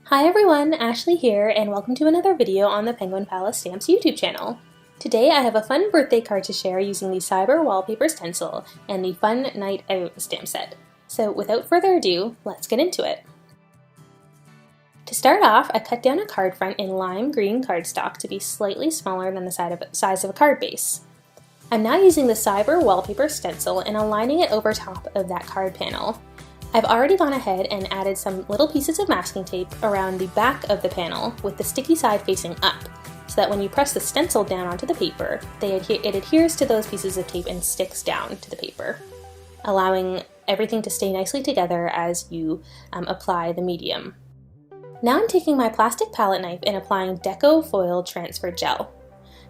Hi everyone, Ashley here, and welcome to another video on the Penguin Palace Stamps YouTube channel. Today I have a fun birthday card to share using the Cyber Wallpaper Stencil and the Fun Night Out stamp set. So without further ado, let's get into it. To start off, I cut down a card front in lime green cardstock to be slightly smaller than the size of a card base. I'm now using the Cyber Wallpaper Stencil and aligning it over top of that card panel. I've already gone ahead and added some little pieces of masking tape around the back of the panel with the sticky side facing up, so that when you press the stencil down onto the paper, it adheres to those pieces of tape and sticks down to the paper, allowing everything to stay nicely together as you apply the medium. Now I'm taking my plastic palette knife and applying Deco Foil Transfer Gel.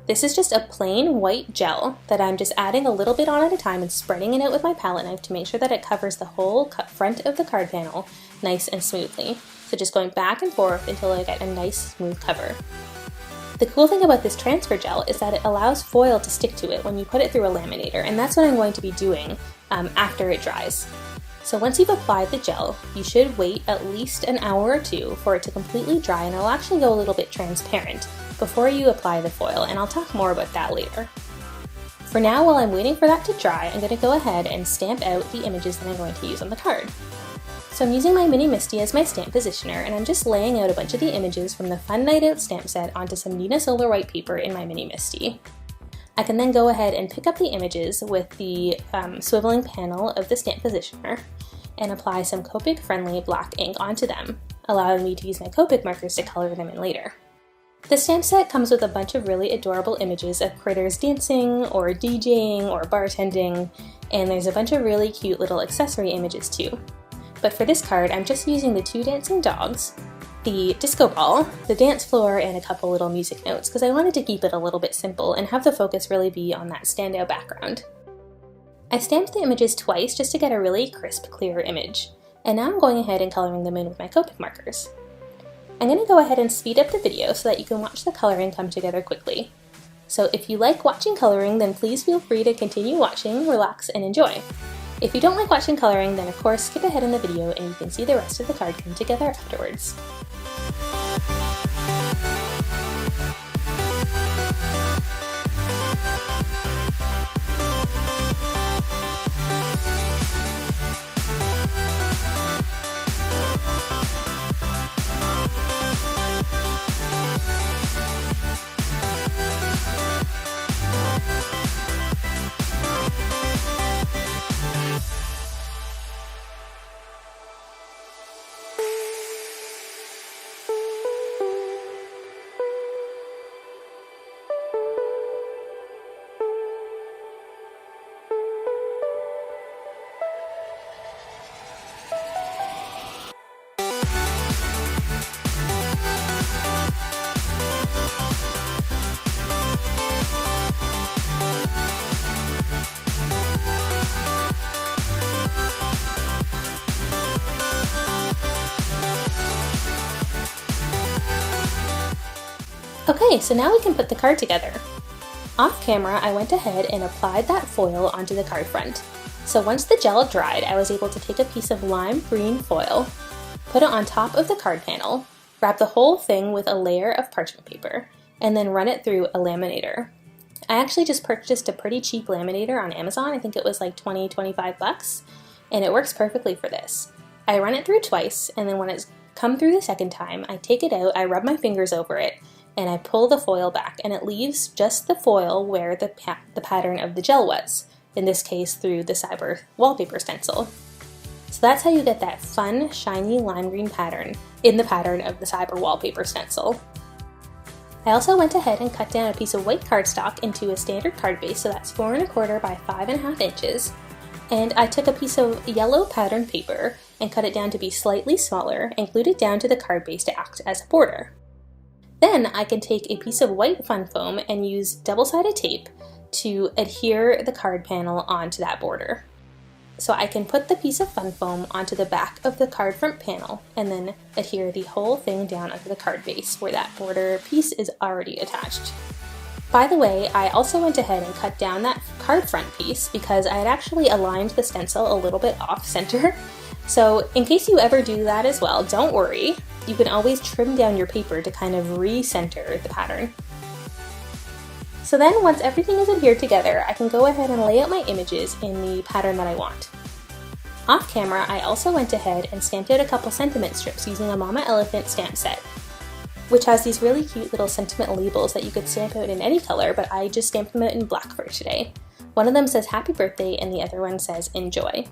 This is just a plain white gel that I'm just adding a little bit on at a time and spreading it out with my palette knife to make sure that it covers the whole front of the card panel nice and smoothly. So just going back and forth until I get a nice smooth cover. The cool thing about this transfer gel is that it allows foil to stick to it when you put it through a laminator, and that's what I'm going to be doing after it dries. So once you've applied the gel, you should wait at least an hour or two for it to completely dry, and it'll actually go a little bit transparent before you apply the foil, and I'll talk more about that later. For now, while I'm waiting for that to dry, I'm going to go ahead and stamp out the images that I'm going to use on the card. So I'm using my Mini Misty as my stamp positioner, and I'm just laying out a bunch of the images from the Fun Night Out stamp set onto some Neenah Solar White paper in my Mini Misty. I can then go ahead and pick up the images with the swiveling panel of the stamp positioner and apply some Copic friendly black ink onto them, allowing me to use my Copic markers to color them in later. The stamp set comes with a bunch of really adorable images of critters dancing or DJing or bartending, and there's a bunch of really cute little accessory images too. But for this card, I'm just using the 2 dancing dogs, the disco ball, the dance floor, and a couple little music notes because I wanted to keep it a little bit simple and have the focus really be on that standout background. I stamped the images twice just to get a really crisp, clear image, and now I'm going ahead and coloring them in with my Copic markers. I'm going to go ahead and speed up the video so that you can watch the coloring come together quickly. So if you like watching coloring, then please feel free to continue watching, relax, and enjoy. If you don't like watching coloring, then of course skip ahead in the video and you can see the rest of the card come together afterwards. Okay, so now we can put the card together. Off camera, I went ahead and applied that foil onto the card front. So once the gel dried, I was able to take a piece of lime green foil, put it on top of the card panel, wrap the whole thing with a layer of parchment paper, and then run it through a laminator. I actually just purchased a pretty cheap laminator on Amazon. I think it was like 25 bucks, and it works perfectly for this. I run it through twice, and then when it's come through the second time, I take it out, I rub my fingers over it, and I pull the foil back, and it leaves just the foil where the pattern of the gel was, in this case through the Cyber Wallpaper Stencil. So that's how you get that fun, shiny lime green pattern in the pattern of the Cyber Wallpaper Stencil. I also went ahead and cut down a piece of white cardstock into a standard card base, so that's 4 1/4 by 5.5 inches, and I took a piece of yellow pattern paper and cut it down to be slightly smaller and glued it down to the card base to act as a border. Then I can take a piece of white fun foam and use double-sided tape to adhere the card panel onto that border. So I can put the piece of fun foam onto the back of the card front panel and then adhere the whole thing down onto the card base where that border piece is already attached. By the way, I also went ahead and cut down that card front piece because I had actually aligned the stencil a little bit off center. So in case you ever do that as well, don't worry. You can always trim down your paper to kind of re-center the pattern. So then once everything is adhered together, I can go ahead and lay out my images in the pattern that I want. Off camera, I also went ahead and stamped out a couple sentiment strips using a Mama Elephant stamp set, which has these really cute little sentiment labels that you could stamp out in any color, but I just stamped them out in black for today. One of them says happy birthday and the other one says enjoy.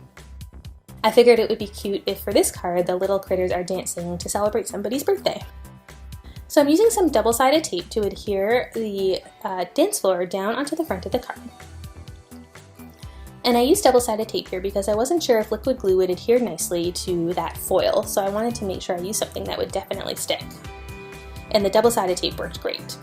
I figured it would be cute if for this card the little critters are dancing to celebrate somebody's birthday. So I'm using some double-sided tape to adhere the dance floor down onto the front of the card. And I used double-sided tape here because I wasn't sure if liquid glue would adhere nicely to that foil, so I wanted to make sure I used something that would definitely stick. And the double-sided tape worked great.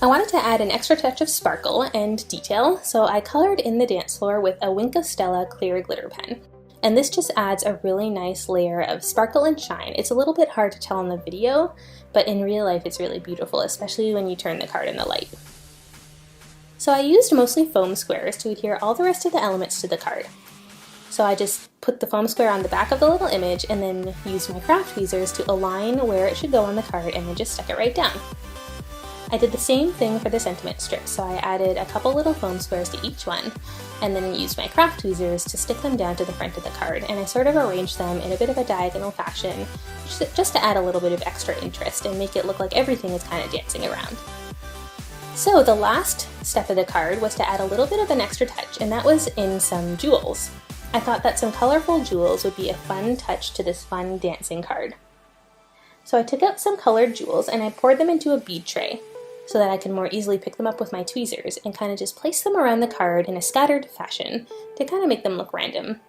I wanted to add an extra touch of sparkle and detail, so I colored in the dance floor with a Wink of Stella clear glitter pen. And this just adds a really nice layer of sparkle and shine. It's a little bit hard to tell in the video, but in real life it's really beautiful, especially when you turn the card in the light. So I used mostly foam squares to adhere all the rest of the elements to the card. So I just put the foam square on the back of the little image and then used my craft tweezers to align where it should go on the card and then just stuck it right down. I did the same thing for the sentiment strips, so I added a couple little foam squares to each one, and then I used my craft tweezers to stick them down to the front of the card, and I sort of arranged them in a bit of a diagonal fashion, just to add a little bit of extra interest and make it look like everything is kind of dancing around. So the last step of the card was to add a little bit of an extra touch, and that was in some jewels. I thought that some colorful jewels would be a fun touch to this fun dancing card. So I took out some colored jewels and I poured them into a bead tray, so that I can more easily pick them up with my tweezers and kind of just place them around the card in a scattered fashion to kind of make them look random.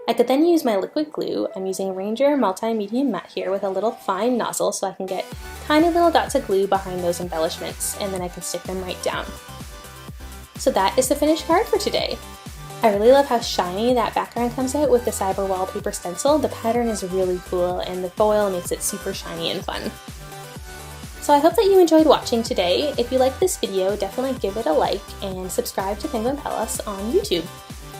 I could then use my liquid glue. I'm using Ranger Multi-Medium Matte here with a little fine nozzle so I can get tiny little dots of glue behind those embellishments, and then I can stick them right down. So that is the finished card for today. I really love how shiny that background comes out with the Cyber Wallpaper stencil. The pattern is really cool and the foil makes it super shiny and fun. So I hope that you enjoyed watching today. If you liked this video, definitely give it a like and subscribe to Penguin Palace on YouTube.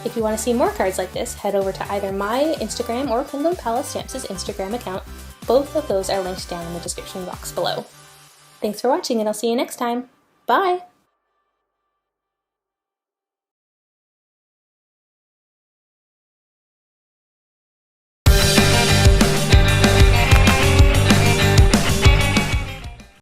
If you want to see more cards like this, head over to either my Instagram or Penguin Palace Stamps' Instagram account. Both of those are linked down in the description box below. Thanks for watching and I'll see you next time. Bye!